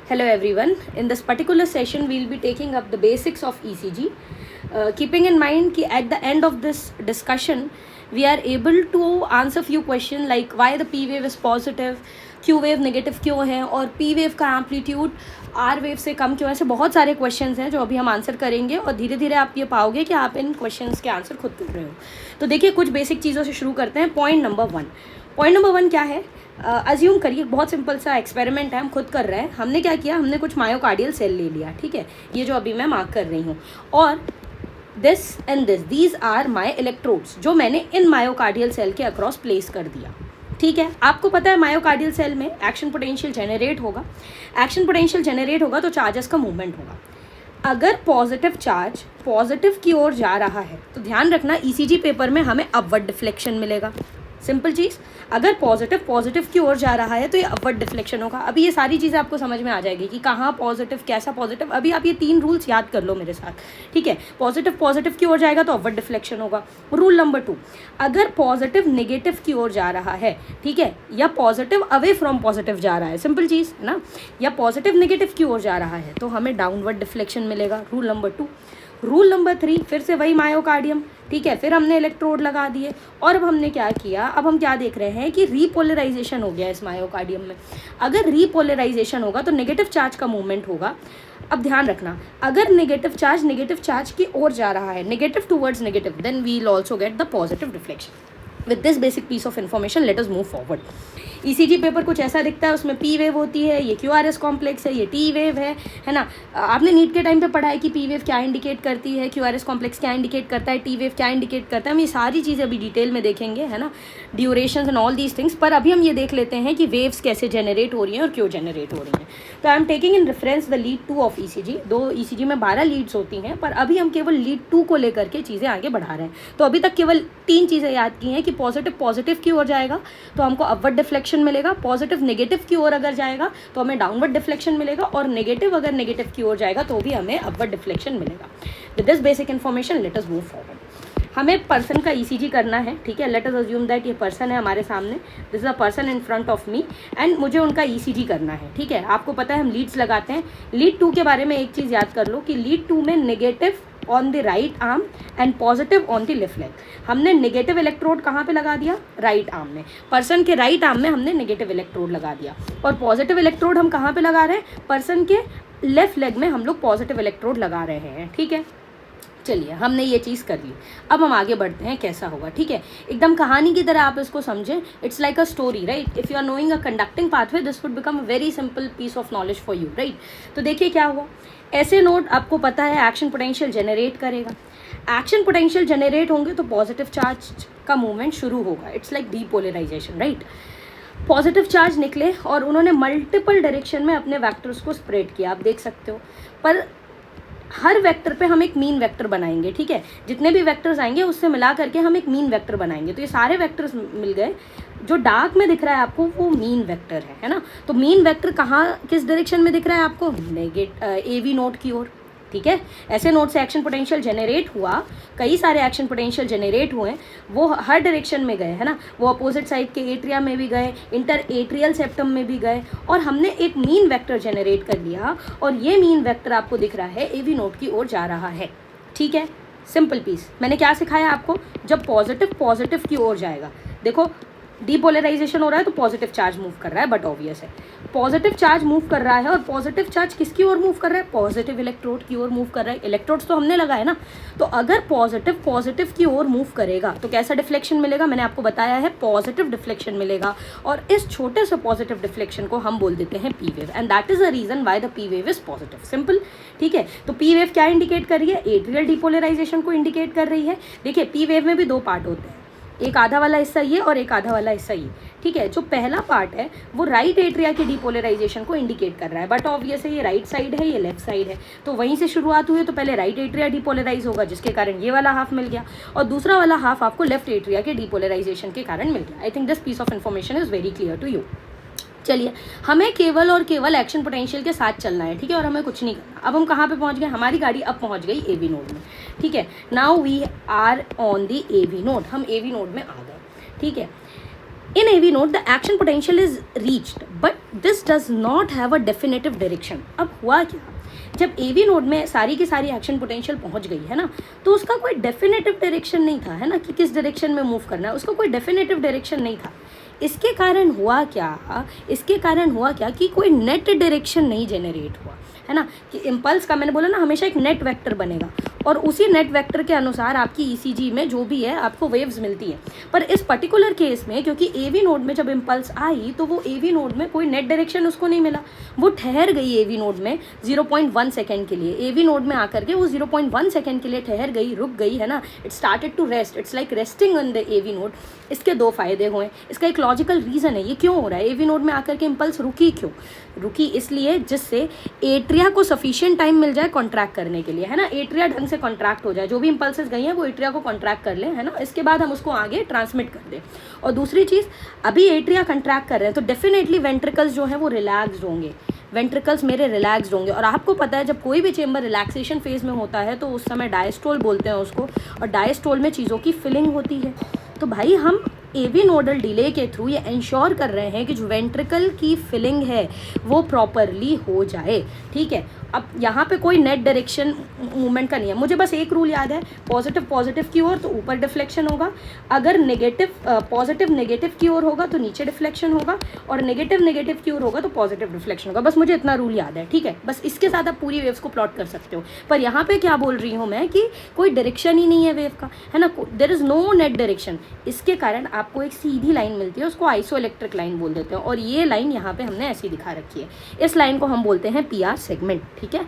Hello everyone. In this particular session, we'll be taking up the basics of ECG. Keeping in mind that at the end of this discussion, we are able to answer few questions like why the P wave is positive, Q wave negative क्यों है और P wave का amplitude R wave से कम क्यों है. ऐसे बहुत सारे क्वेश्चंस हैं जो अभी हम आंसर करेंगे और धीरे धीरे आप ये पाओगे कि आप इन क्वेश्चंस के आंसर खुद ढूंढ रहे हो. तो देखिए कुछ बेसिक चीज़ों से शुरू करते हैं. पॉइंट नंबर वन क्या है. अज्यूम करिए बहुत सिंपल सा एक्सपेरिमेंट है, हम खुद कर रहे हैं. हमने क्या किया, हमने कुछ मायोकार्डियल सेल ले लिया. ठीक है, ये जो अभी मैं मार्क कर रही हूँ, और this and this these are my electrodes जो मैंने इन मायोकार्डियल सेल के अक्रॉस प्लेस कर दिया. ठीक है, आपको पता है मायोकार्डियल सेल में एक्शन पोटेंशियल जनरेट होगा. एक्शन पोटेंशियल जनरेट होगा तो चार्जेस का मूवमेंट होगा. अगर पॉजिटिव चार्ज पॉजिटिव की ओर जा रहा है तो ध्यान रखना ईसीजी पेपर में हमें अपवर्ड डिफ्लेक्शन मिलेगा. सिंपल चीज़, अगर पॉजिटिव की ओर जा रहा है तो ये अपवर्ड डिफ्लेक्शन होगा. अभी ये सारी चीज़ें आपको समझ में आ जाएगी कि कहाँ पॉजिटिव, कैसा पॉजिटिव. अभी आप ये 3 रूल्स याद कर लो मेरे साथ. ठीक है, पॉजिटिव की ओर जाएगा तो अपवर्ड डिफ्लेक्शन होगा. रूल नंबर 2, अगर पॉजिटिव नेगेटिव की ओर जा रहा है, ठीक है, या पॉजिटिव अवे फ्रॉम पॉजिटिव जा रहा है, सिंपल चीज़ है ना, या पॉजिटिव नेगेटिव की ओर जा रहा है तो हमें डाउनवर्ड डिफ्लेक्शन मिलेगा. Rule number 2. रूल नंबर 3, फिर से वही मायोकार्डियम. ठीक है, फिर हमने इलेक्ट्रोड लगा दिए और अब हमने क्या किया, अब हम क्या देख रहे हैं कि रीपोलराइजेशन हो गया इस मायोकार्डियम में. अगर रीपोलराइजेशन होगा तो नेगेटिव चार्ज का मूवमेंट होगा. अब ध्यान रखना, अगर नेगेटिव चार्ज की ओर जा रहा है, negative towards negative, then we will also get the positive deflection. With this basic piece of information let us move forward. ECG paper कुछ ऐसा दिखता है, उसमें पी वेव होती है, ये क्यूआरएस कॉम्प्लेक्स है, ये टी वेव है ना. आपने नीट के टाइम पे पढ़ा है कि पी वेव क्या इंडिकेट करती है, क्यूआरएस कॉम्प्लेक्स क्या इंडिकेट करता है, टी वेव क्या इंडिकेट करता है. हम ये सारी चीज़ें अभी डिटेल में देखेंगे, है ना, duration and all these things. पर अभी हम ये देख लेते हैं कि वेव्स कैसे जनरेट हो रही हैं और क्यों जनरेट हो रही हैं. तो I am taking in reference the lead 2 of ECG. दो ईसीजी में 12 लीड्स होती हैं, पर अभी हम केवल लीड 2 को लेकर के चीज़ें आगे बढ़ा रहे हैं. तो अभी तक केवल 3 चीज़ें याद की हैं कि पॉजिटिव की ओर जाएगा तो हमको अपवर्ड डिफ्लेक्शन मिलेगा, पॉजिटिव नेगेटिव की ओर अगर जाएगा तो हमें डाउनवर्ड डिफ्लेक्शन मिलेगा, और नेगेटिव अगर नेगेटिव की ओर जाएगा तो भी हमें अपवर्ड डिफ्लेक्शन मिलेगा. With this basic information let us move forward. हमें पर्सन का ईसीजी करना है. ठीक है, लेट अस अज्यूम दैट ये पर्सन है हमारे सामने, this is a person in front of me, and मुझे उनका ईसीजी करना है. ठीक है, आपको पता है हम लीड्स लगाते हैं. लीड 2 के बारे में एक चीज़ याद कर लो कि लीड 2 में negative on the right arm and positive on the left leg. हमने नेगेटिव इलेक्ट्रोड कहाँ पे लगा दिया, राइट आर्म में. पर्सन के राइट आर्म में हमने नेगेटिव इलेक्ट्रोड लगा दिया, और पॉजिटिव इलेक्ट्रोड हम कहाँ पे लगा रहे हैं, पर्सन के लेफ्ट लेग में हम लोग पॉजिटिव इलेक्ट्रोड लगा रहे हैं. ठीक है, चलिए हमने ये चीज़ कर ली. अब हम आगे बढ़ते हैं कैसा होगा. ठीक है, एकदम कहानी की तरह आप इसको समझें. It's like a story, right. If you are knowing a conducting pathway this would become a very simple piece of knowledge for you, right. तो देखिए क्या हुआ. ऐसे नोड आपको पता है एक्शन पोटेंशियल जनरेट करेगा. एक्शन पोटेंशियल जनरेट होंगे तो पॉजिटिव चार्ज का मूवमेंट शुरू होगा. It's like depolarisation, right. Positive charge निकले और उन्होंने मल्टीपल डायरेक्शन में अपने वेक्टर्स को स्प्रेड किया, आप देख सकते हो. पर हर वेक्टर पे हम एक मीन वेक्टर बनाएंगे. ठीक है, जितने भी वेक्टर्स आएंगे उससे मिला करके हम एक मीन वेक्टर बनाएंगे. तो ये सारे वेक्टर्स मिल गए. जो डार्क में दिख रहा है आपको वो मीन वेक्टर है ना. तो मीन वेक्टर कहाँ, किस डायरेक्शन में दिख रहा है आपको, एवी नोड की ओर. ठीक है, ऐसे नोड से एक्शन पोटेंशियल जनरेट हुआ, कई सारे एक्शन पोटेंशियल जनरेट हुए, वो हर डायरेक्शन में गए, है ना. वो अपोजिट साइड के एट्रिया में भी गए, इंटर एट्रियल सेप्टम में भी गए, और हमने एक मीन वेक्टर जनरेट कर लिया, और ये मीन वेक्टर आपको दिख रहा है एवी नोड की ओर जा रहा है. ठीक है, सिंपल पीस. मैंने क्या सिखाया आपको, जब पॉजिटिव की ओर जाएगा, देखो डीपोलराइजेशन हो रहा है तो पॉजिटिव चार्ज मूव कर रहा है, बट ऑब्वियस है पॉजिटिव चार्ज मूव कर रहा है, और पॉजिटिव चार्ज किसकी ओर मूव कर रहा है, पॉजिटिव इलेक्ट्रोड की ओर मूव कर रहा है. इलेक्ट्रोड्स तो हमने लगाए ना. तो अगर पॉजिटिव की ओर मूव करेगा तो कैसा डिफ्लेक्शन मिलेगा, मैंने आपको बताया है पॉजिटिव डिफ्लेक्शन मिलेगा, और इस छोटे से पॉजिटिव डिफ्लेक्शन को हम बोल देते हैं P wave, and that is the reason why the P wave is positive. Simple. ठीक है, तो पी वेव क्या इंडिकेट कर रही है, एट्रियल डीपोलराइजेशन को इंडिकेट कर रही है. देखिए पी वेव में भी 2 पार्ट होते हैं, एक आधा वाला हिस्सा ये और एक आधा वाला हिस्सा ये. ठीक है, जो पहला पार्ट है वो राइट एट्रिया की डीपोलराइजेशन को इंडिकेट कर रहा है, बट ऑब्वियस है ये राइट साइड है, ये लेफ्ट साइड है, तो वहीं से शुरुआत हुई. तो पहले राइट एट्रिया डीपोलराइज होगा जिसके कारण ये वाला हाफ मिल गया, और दूसरा वाला हाफ आपको लेफ्ट एट्रिया के डीपोलराइजेशन के कारण मिल गया. I think this piece of information is very clear to you. चलिए, हमें केवल और केवल एक्शन पोटेंशियल के साथ चलना है. ठीक है, और हमें कुछ नहीं करना. अब हम कहाँ पे पहुँच गए, हमारी गाड़ी अब पहुँच गई एवी नोड में. ठीक है, now we are on the AV node, हम एवी नोड में आ गए. ठीक है, In AV node, the action potential is reached, but this does not have a definitive direction. अब हुआ क्या, जब AV नोड में सारी की सारी एक्शन पोटेंशियल पहुंच गई है ना, तो उसका कोई डेफिनेटिव डायरेक्शन नहीं था, है ना, कि किस डायरेक्शन में मूव करना है, उसका कोई डेफिनेटिव डायरेक्शन नहीं था। इसके कारण हुआ क्या कि कोई नेट डायरेक्शन नहीं जनरेट हुआ, है ना, कि इम्पल्स का मैंने बोला ना हमेशा एक नेट वेक्टर बनेगा और उसी नेट वेक्टर के अनुसार आपकी ईसीजी में जो भी है आपको वेव्स मिलती है। पर इस पर्टिकुलर केस में क्योंकि एवी नोड में जब इम्पल्स आई तो वो एवी नोड में कोई नेट डायरेक्शन उसको नहीं मिला, वो ठहर गई एवी नोड में 0.1 सेकेंड के लिए। एवी नोड में आकर के वो 0.1 सेकेंड के लिए ठहर गई, रुक गई, है ना, it started to rest, it's like resting on the AV node. इसके दो फायदे हुए, इसका एक लॉजिकल रीज़न है ये क्यों हो रहा है, एवी नोड में आकर के इम्पल्स रुकी क्यों, रुकी इसलिए जिससे एट्रिया को सफिशिएंट टाइम मिल जाए कॉन्ट्रैक्ट करने के लिए, है ना, एट्रिया ढंग से कॉन्ट्रैक्ट हो जाए, जो भी इम्पल्सेस गई हैं वो एट्रिया को कॉन्ट्रैक्ट कर लें, है ना, इसके बाद हम उसको आगे ट्रांसमिट कर दें। और दूसरी चीज़, अभी एट्रिया कॉन्ट्रैक्ट कर रहे हैं तो डेफिनेटली वेंट्रिकल्स जो हैं वो रिलैक्सड होंगे, वेंट्रिकल्स मेरे रिलैक्सड होंगे। और आपको पता है जब कोई भी चेंबर रिलैक्सेशन फेज में होता है तो उस समय डायस्टोल बोलते हैं उसको, और डायस्टोल में चीज़ों की फिलिंग होती है। तो भाई हम एवी नोडल डिले के थ्रू ये इंश्योर कर रहे हैं कि जो वेंट्रिकल की फिलिंग है वो प्रॉपरली हो जाए, ठीक है। अब यहाँ पे कोई नेट डायरेक्शन मूवमेंट का नहीं है, मुझे बस एक रूल याद है, पॉजिटिव पॉजिटिव की ओर तो ऊपर डिफ्लेक्शन होगा, अगर नेगेटिव पॉजिटिव नेगेटिव की ओर होगा तो नीचे डिफ्लेक्शन होगा, और नेगेटिव नेगेटिव की ओर होगा तो पॉजिटिव डिफ्लेक्शन होगा। बस मुझे इतना रूल याद है, ठीक है, बस इसके साथ आप पूरी वेव्स को प्लॉट कर सकते हो। पर यहाँ पे क्या बोल रही हूँ मैं कि कोई डायरेक्शन ही नहीं है वेव का, है ना, there is no net direction. इसके कारण आपको एक सीधी लाइन मिलती है, उसको आइसोइलेक्ट्रिक लाइन बोल देते हैं, और ये लाइन यहाँ पे हमने ऐसी दिखा रखी है। इस लाइन को हम बोलते हैं PR सेगमेंट, ठीक है।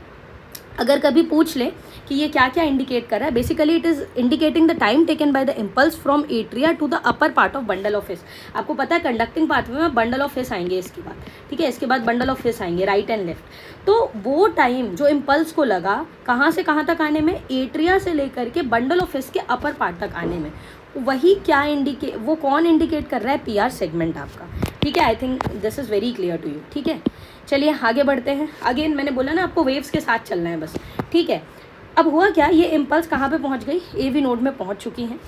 अगर कभी पूछ ले कि ये क्या क्या इंडिकेट कर रहा है, basically it is indicating the time taken by the impulse from atria to the upper part of bundle of His. आपको पता है कंडक्टिंग पाथवे में बंडल ऑफ हिस आएंगे इसके बाद, ठीक है, इसके बाद बंडल ऑफ हिस आएंगे राइट एंड लेफ्ट। तो वो टाइम जो इम्पल्स को लगा कहाँ से कहाँ तक आने में, एट्रिया से लेकर के बंडल ऑफ हिस के अपर पार्ट तक आने में, वही क्या वो कौन इंडिकेट कर रहा है, PR सेगमेंट आपका, ठीक है। I think this is very clear to you, ठीक है। चलिए आगे बढ़ते हैं। अगेन मैंने बोला ना आपको वेव्स के साथ चलना है बस, ठीक है। अब हुआ क्या, ये इम्पल्स कहाँ पे पहुँच गई, एवी नोड में पहुँच चुकी हैं।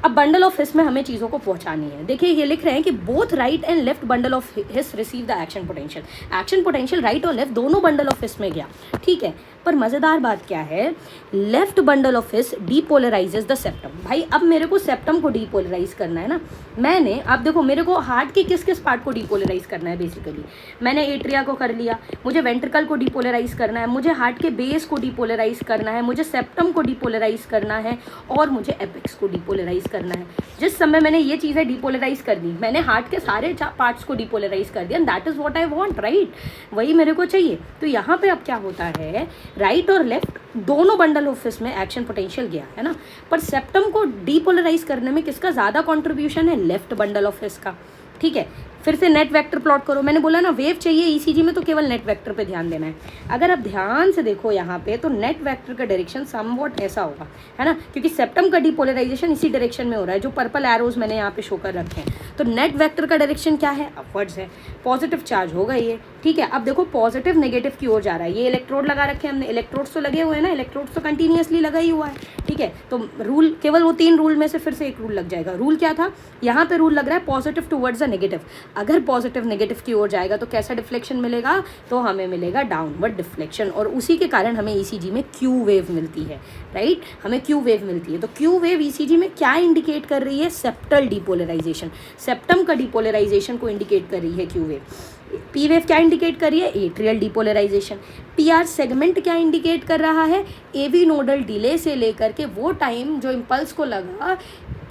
अब बंडल ऑफ हिस में हमें चीज़ों को पहुँचानी है। देखिए ये लिख रहे हैं कि both right and left bundle of His receive the action potential. Action potential right और लेफ्ट दोनों बंडल ऑफ हिस में गया, ठीक है। पर मज़ेदार बात क्या है, left bundle of His depolarises the septum. भाई अब मेरे को सेप्टम को डीपोलराइज करना है ना, मैंने आप देखो मेरे को हार्ट के किस किस पार्ट को डीपोलराइज करना है, बेसिकली मैंने एट्रिया को कर लिया, मुझे वेंट्रिकल को डीपोलराइज करना है, मुझे हार्ट के बेस को डीपोलराइज करना है, मुझे सेप्टम को डीपोलराइज करना है, और मुझे एपेक्स को डीपोलराइज करना है। जिस समय मैंने ये चीज़ें डीपोलराइज कर दी, मैंने हार्ट के सारे पार्ट्स को डीपोलराइज कर दिया, and that is what I want, right, वही मेरे को चाहिए। तो यहाँ पे अब क्या होता है, राइट और लेफ्ट दोनों बंडल ऑफ हिस में एक्शन पोटेंशियल गया, है ना, पर सेप्टम को डीपोलराइज करने में किसका ज़्यादा कंट्रीब्यूशन है, लेफ्ट बंडल ऑफ हिस का, ठीक है। फिर से नेट वेक्टर प्लॉट करो, मैंने बोला ना वेव चाहिए ईसीजी में तो केवल नेट वेक्टर पे ध्यान देना है। अगर आप ध्यान से देखो यहाँ पे तो नेट वेक्टर का डायरेक्शन समवॉट ऐसा होगा, है ना, क्योंकि सेप्टम का डीपोलराइजेशन इसी डायरेक्शन में हो रहा है, जो पर्पल एरोज मैंने यहाँ पे शो कर रखे हैं। तो नेट वेक्टर का डायरेक्शन क्या है, अपवर्ड्स है, पॉजिटिव चार्ज होगा ये, ठीक है। अब देखो पॉजिटिव नेगेटिव की ओर जा रहा है, ये इलेक्ट्रोड लगा रखे हैं हमने, इलेक्ट्रोड्स तो लगे हुए हैं ना, इलेक्ट्रोड्स तो कंटिन्यूसली लगा ही हुआ है, ठीक है। तो रूल केवल वो 3 रूल में से फिर से एक रूल लग जाएगा। रूल क्या था, यहाँ पे रूल लग रहा है पॉजिटिव टूवर्ड्स द नेगेटिव। अगर पॉजिटिव नेगेटिव की ओर जाएगा तो कैसा डिफ्लेक्शन मिलेगा, तो हमें मिलेगा डाउनवर्ड डिफ्लेक्शन, और उसी के कारण हमें ईसीजी में क्यू वेव मिलती है, राइट, हमें क्यू वेव मिलती है। तो क्यू वेव ईसीजी में क्या इंडिकेट कर रही है, सेप्टल डीपोलराइजेशन, सेप्टम का डीपोलराइजेशन को इंडिकेट कर रही है क्यू वेव। पी वेव क्या इंडिकेट कर रही है, एट्रियल डीपोलराइजेशन। PR सेगमेंट क्या इंडिकेट कर रहा है, एवी नोडल डिले से लेकर के वो टाइम जो इम्पल्स को लगा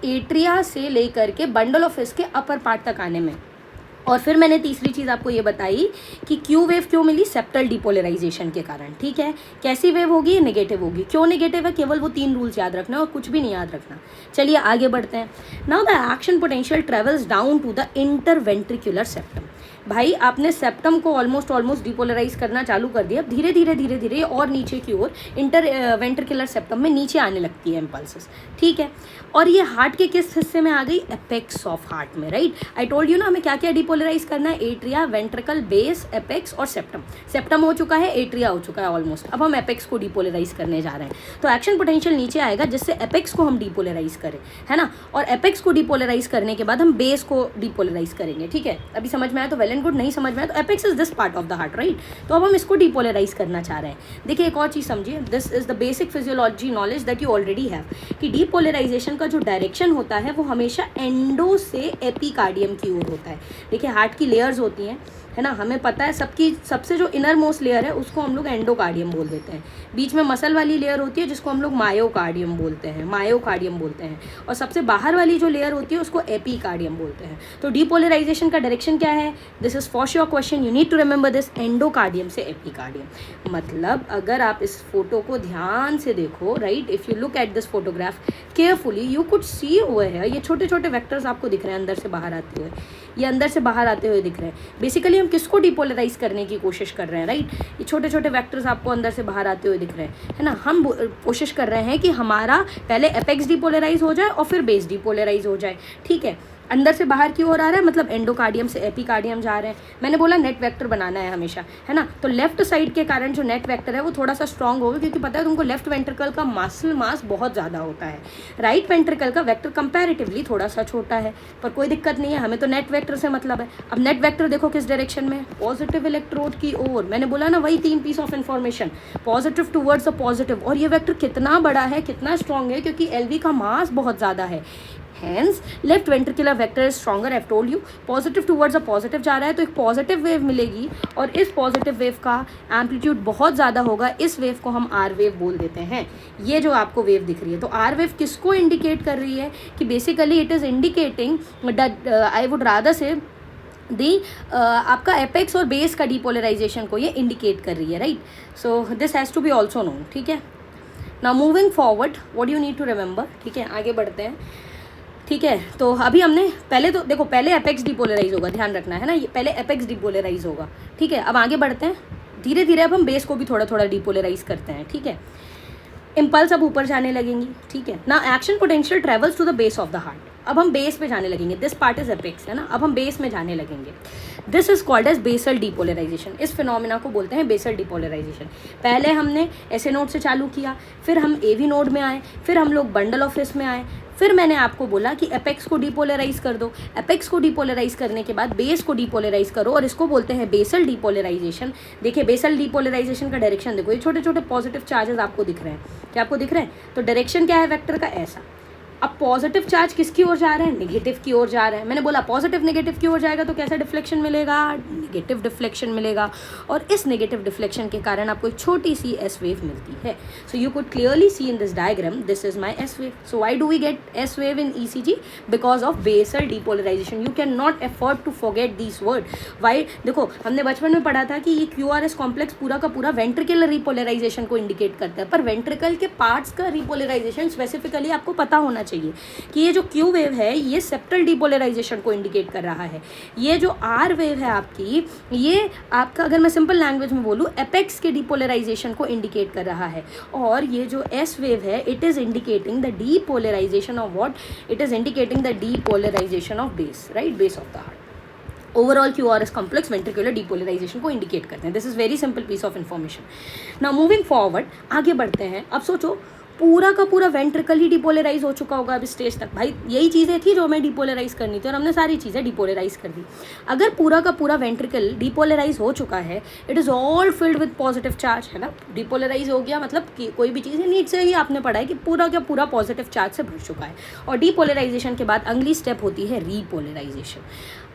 एट्रिया से लेकर के बंडल ऑफ हिस के अपर पार्ट तक आने में। और फिर मैंने तीसरी चीज़ आपको ये बताई कि क्यू वेव क्यों मिली, सेप्टल डीपोलराइजेशन के कारण, ठीक है। कैसी वेव होगी, नेगेटिव होगी। क्यों नेगेटिव है, केवल वो 3 रूल्स याद रखना और कुछ भी नहीं याद रखना। चलिए आगे बढ़ते हैं। Now the action potential travels down to the interventricular septum. भाई आपने सेप्टम को ऑलमोस्ट डिपोलराइज करना चालू कर दिया, धीरे धीरे और नीचे की ओर इंटर वेंट्रिकुलर सेप्टम में नीचे आने लगती है इम्पल्सेस, ठीक है। और ये हार्ट के किस हिस्से में आ गई, एपेक्स ऑफ हार्ट में, राइट। आई टोल्ड यू ना हमें क्या क्या डिपोलराइज करना है, एट्रिया, वेंट्रिकल, बेस, एपेक्स और सेप्टम। सेप्टम हो चुका है, एट्रिया हो चुका है ऑलमोस्ट, अब हम एपेक्स को डिपोलराइज करने जा रहे हैं। तो एक्शन पोटेंशियल नीचे आएगा जिससे एपेक्स को हम डिपोलराइज करें, है ना। और एपेक्स को डिपोलराइज करने के बाद हम बेस को डिपोलराइज करेंगे, ठीक है। अभी समझ में आया तो वेल एंड गुड, नहीं समझ में आया तो apex is this part of the heart, right. तो अब हम इसको डिपोलराइज करना चाह रहे हैं। देखिए एक और चीज़ समझिए, this is the basic physiology knowledge that you already have, कि डिपोलराइजेशन का जो डायरेक्शन होता है वो हमेशा एंडो से एपिकार्डियम की ओर होता है। देखिए हार्ट की लेयर्स होती हैं, है ना, हमें पता है सबकी सबसे जो इनर मोस्ट लेयर है उसको हम लोग एंडोकार्डियम बोल देते हैं। बीच में मसल वाली लेयर होती है जिसको हम लोग मायोकार्डियम बोलते हैं, और सबसे बाहर वाली जो लेयर होती है उसको एपिकार्डियम बोलते हैं। तो डिपोलराइजेशन का डायरेक्शन क्या है, this is for sure question, you need to remember this, endocardium से एपिकार्डियम। मतलब अगर आप इस फोटो को ध्यान से देखो, right, if you look at this photograph carefully you could see over है, ये छोटे छोटे वेक्टर्स आपको दिख रहे हैं अंदर से बाहर आते हुए, ये अंदर से बाहर आते हुए दिख रहे हैं। बेसिकली हम किसको डिपोलराइज करने की कोशिश कर रहे हैं, राइट। ये छोटे छोटे वेक्टर्स आपको अंदर से बाहर आते हुए दिख रहे हैं, है ना। हम कोशिश कर रहे हैं कि हमारा पहले एपेक्स डिपोलराइज हो जाए और फिर बेस डिपोलराइज हो जाए, ठीक है। अंदर से बाहर की ओर आ रहा है मतलब एंडोकार्डियम से एपिकार्डियम जा रहे हैं। मैंने बोला नेट वेक्टर बनाना है हमेशा, है ना। तो लेफ्ट साइड के कारण जो नेट वेक्टर है वो थोड़ा सा स्ट्रॉन्ग होगा, क्योंकि पता है तुमको लेफ्ट वेंट्रिकल का मसल मास बहुत ज़्यादा होता है। राइट वेंट्रिकल का वेक्टर कंपैरेटिवली थोड़ा सा छोटा है, पर कोई दिक्कत नहीं है, हमें तो नेट वेक्टर से मतलब है। अब नेट वेक्टर देखो किस डायरेक्शन में, पॉजिटिव इलेक्ट्रोड की ओर। मैंने बोला ना वही 3 piece of information, positive towards the positive. और ये वेक्टर कितना बड़ा है, कितना स्ट्रॉन्ग है, क्योंकि एलवी का मास बहुत ज़्यादा है। Hence, left ventricular vector is stronger. I've told you, positive towards a positive जा रहा है तो एक पॉजिटिव वेव मिलेगी, और इस पॉजिटिव वेव का एम्पलीट्यूड बहुत ज़्यादा होगा। इस वेव को हम आर वेव बोल देते हैं। ये जो आपको वेव दिख रही है, तो आर वेव किसको इंडिकेट कर रही है, कि basically it is indicating that I would rather से दी आपका एपेक्स और बेस का डिपोलराइजेशन को ये इंडिकेट कर रही है, right. So this has to be also known, ठीक है। Now moving forward, what you need to remember, ठीक है, आगे बढ़ते हैं, ठीक है। तो अभी हमने पहले तो देखो, पहले एपेक्स डिपोलराइज होगा, ध्यान रखना है ना, ये पहले एपेक्स डिपोलराइज होगा, ठीक है। अब आगे बढ़ते हैं धीरे धीरे, अब हम बेस को भी थोड़ा थोड़ा डिपोलराइज करते हैं, ठीक है। इम्पल्स अब ऊपर जाने लगेंगी, ठीक है ना। Action potential travels to the base of the heart. अब हम बेस पे जाने लगेंगे, दिस पार्ट इज एपेक्स, है ना। अब हम बेस में जाने लगेंगे, this is called as basal depolarization. इस फिनोमिना को बोलते हैं बेसल डिपोलराइजेशन। पहले हमने एसए नोड से चालू किया, फिर हम एवी नोड में आए, फिर हम लोग बंडल ऑफ हिस में आए, फिर मैंने आपको बोला कि एपेक्स को डिपोलराइज कर दो। एपेक्स को डिपोलराइज करने के बाद बेस को डिपोलराइज करो, और इसको बोलते हैं बेसल डिपोलराइजेशन। देखिए बेसल डिपोलराइजेशन का डायरेक्शन देखो, ये छोटे छोटे पॉजिटिव चार्जेस आपको दिख रहे हैं, क्या आपको दिख रहे हैं। तो डायरेक्शन क्या है वेक्टर का, ऐसा। अब पॉजिटिव चार्ज किसकी ओर जा रहे हैं, नेगेटिव की ओर जा रहे हैं। मैंने बोला पॉजिटिव नेगेटिव की ओर जाएगा तो कैसा डिफ्लेक्शन मिलेगा, नेगेटिव डिफ्लेक्शन मिलेगा, और इस नेगेटिव डिफ्लेक्शन के कारण आपको एक छोटी सी एस वेव मिलती है। So you could clearly see in this diagram, this is my S wave. So why do we get S wave in ECG, because of basal depolarization. You can not afford to forget this word. Why, देखो हमने बचपन में पढ़ा था कि ये QRS complex पूरा का पूरा वेंट्रिकुलर रिपोलराइजेशन को इंडिकेट करता है, पर वेंट्रिकल के पार्ट्स का रिपोलराइजेशन स्पेसिफिकली आपको पता होना चाहिए कि ये जो क्यू वेव है ये सेप्टल डिपोलराइजेशन को इंडिकेट कर रहा है। ये जो आर वेव है आपकी, ये आपका, अगर मैं सिंपल लैंग्वेज में बोलूँ, एपेक्स के डिपोलराइजेशन को इंडिकेट कर रहा है। और ये जो एस वेव है, it is indicating the depolarization of what, it is indicating the depolarization of base, right, base of the heart. Overall QRS complex ventricular depolarization को इंडिकेट करते हैं। This is very simple piece of information. Now moving forward, आगे बढ़ते हैं। अब सोचो पूरा का पूरा वेंट्रिकल ही डिपोलराइज हो चुका होगा अब स्टेज तक। भाई यही चीज़ें थी जो हमें डिपोलराइज करनी थी, और हमने सारी चीज़ें डिपोलराइज कर दी। अगर पूरा का पूरा वेंट्रिकल डिपोलराइज हो चुका है, it is all filled with positive charge, है ना। डिपोलराइज हो गया मतलब कि कोई भी चीज़ नीट से ही आपने पढ़ा है कि पूरा का पूरा पॉजिटिव चार्ज से भर चुका है। और डिपोलराइजेशन के बाद अगली स्टेप होती है रीपोलराइजेशन।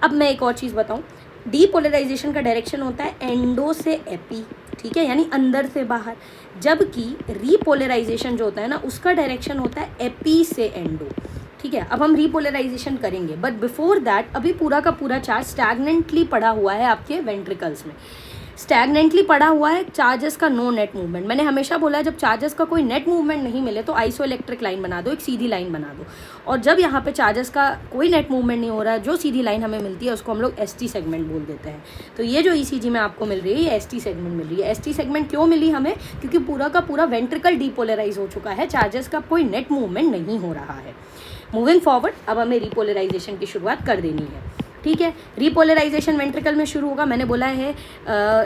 अब मैं एक और चीज़ बताऊँ, डीपोलराइजेशन का डायरेक्शन होता है एंडो से एपी, ठीक है, यानी अंदर से बाहर, जबकि रीपोलराइजेशन जो होता है ना उसका डायरेक्शन होता है एपी से एंडो, ठीक है। अब हम रीपोलराइजेशन करेंगे, बट बिफोर दैट अभी पूरा का पूरा चार्ज स्टैग्नेंटली पड़ा हुआ है आपके वेंट्रिकल्स में। स्टैगनेंटली पड़ा हुआ है चार्जेस का नो नेट मूवमेंट। मैंने हमेशा बोला है जब चार्जेस का कोई नेट मूवमेंट नहीं मिले तो आइसोइलेक्ट्रिक लाइन बना दो, एक सीधी लाइन बना दो। और जब यहाँ पे चार्जेस का कोई नेट मूवमेंट नहीं हो रहा है, जो सीधी लाइन हमें मिलती है उसको हम लोग एसटी सेगमेंट बोल देते हैं। तो ये जो ईसीजी में आपको मिल रही है ये एसटी सेगमेंट मिल रही है। एसटी सेगमेंट क्यों मिली हमें? क्योंकि पूरा का पूरा वेंट्रिकल डीपोलराइज हो चुका है, चार्जेस का कोई नेट मूवमेंट नहीं हो रहा है। मूविंग फॉरवर्ड, अब हमें रिपोलराइजेशन की शुरुआत कर देनी है। ठीक है, रिपोलराइजेशन वेंट्रिकल में शुरू होगा। मैंने बोला है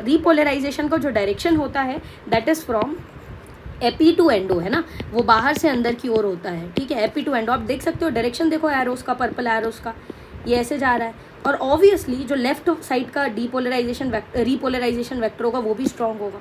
रिपोलराइजेशन का जो डायरेक्शन होता है that is from epi to endo, है ना, वो बाहर से अंदर की ओर होता है। ठीक है, एपी टू एंडो आप देख सकते हो, डायरेक्शन देखो एरोस का, पर्पल एरोस का, ये ऐसे जा रहा है। और ऑब्वियसली जो लेफ्ट साइड का रिपोलराइजेशन वेक्टर होगा वो भी स्ट्रॉन्ग होगा।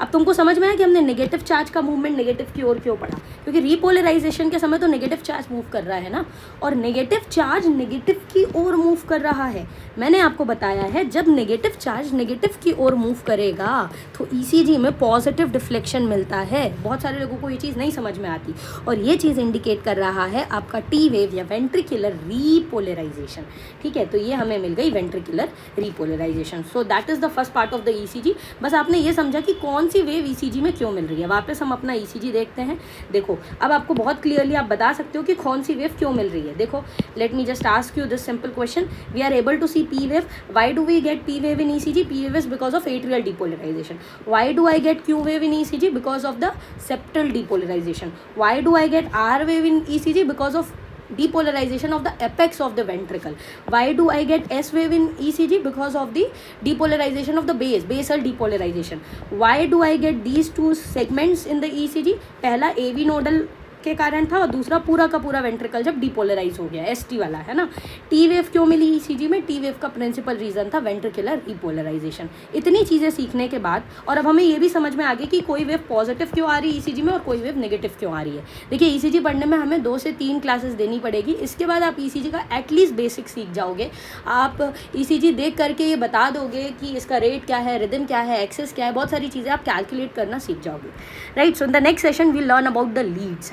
अब तुमको समझ में आया कि हमने नेगेटिव चार्ज का मूवमेंट नेगेटिव की ओर क्यों पड़ा? क्योंकि रिपोलराइजेशन के समय तो नेगेटिव चार्ज मूव कर रहा है ना, और नेगेटिव चार्ज नेगेटिव की ओर मूव कर रहा है। मैंने आपको बताया है जब नेगेटिव चार्ज नेगेटिव की ओर मूव करेगा तो ईसीजी में पॉजिटिव डिफ्लेक्शन मिलता है। बहुत सारे लोगों को ये चीज़ नहीं समझ में आती, और ये चीज़ इंडिकेट कर रहा है आपका टी वेव या वेंट्रिकुलर रिपोलराइजेशन। ठीक है, तो ये हमें मिल गई ventricular repolarization. So that is the first part of the ECG. बस आपने ये समझा कि कौन सी वेव ईसीजी में क्यों मिल रही है। वापस हम अपना ईसीजी देखते हैं। देखो अब आपको बहुत क्लियरली आप बता सकते हो कि कौन सी वेव क्यों मिल रही है। देखो, let me just ask you this simple question, we are able to see P wave. Why do we get P wave in ECG? P wave is because of atrial depolarization. Why do I get Q wave in ECG? Because of the septal depolarization. Why do I get R wave in ECG? Because of depolarization of the apex of the ventricle. Why do I get S wave in ECG? Because of the depolarization of the base, basal depolarization. Why do I get these two segments in the ECG? पहला AV nodal के कारण था और दूसरा पूरा का पूरा ventricle जब डिपोलराइज हो गया, एसटी वाला, है ना। टी वेव क्यों मिली ईसीजी में? टी वेव का प्रिंसिपल रीजन था वेंट्रिकुलर रिपोलराइजेशन। इतनी चीज़ें सीखने के बाद और अब हमें ये भी समझ में आ गई कि कोई वेव पॉजिटिव क्यों आ रही है ईसीजी में और कोई वेव नेगेटिव क्यों आ रही है। देखिए, ईसीजी पढ़ने में हमें 2 से 3 क्लासेस देनी पड़ेगी, इसके बाद आप ईसीजी का एटलीस्ट बेसिक सीख जाओगे। आप ईसीजी देख करके ये बता दोगे कि इसका रेट क्या है, रिदम क्या है, एक्सेस क्या है, बहुत सारी चीज़ें आप कैलकुलेट करना सीख जाओगे, right. So in the next session we learn about the leads, है ना।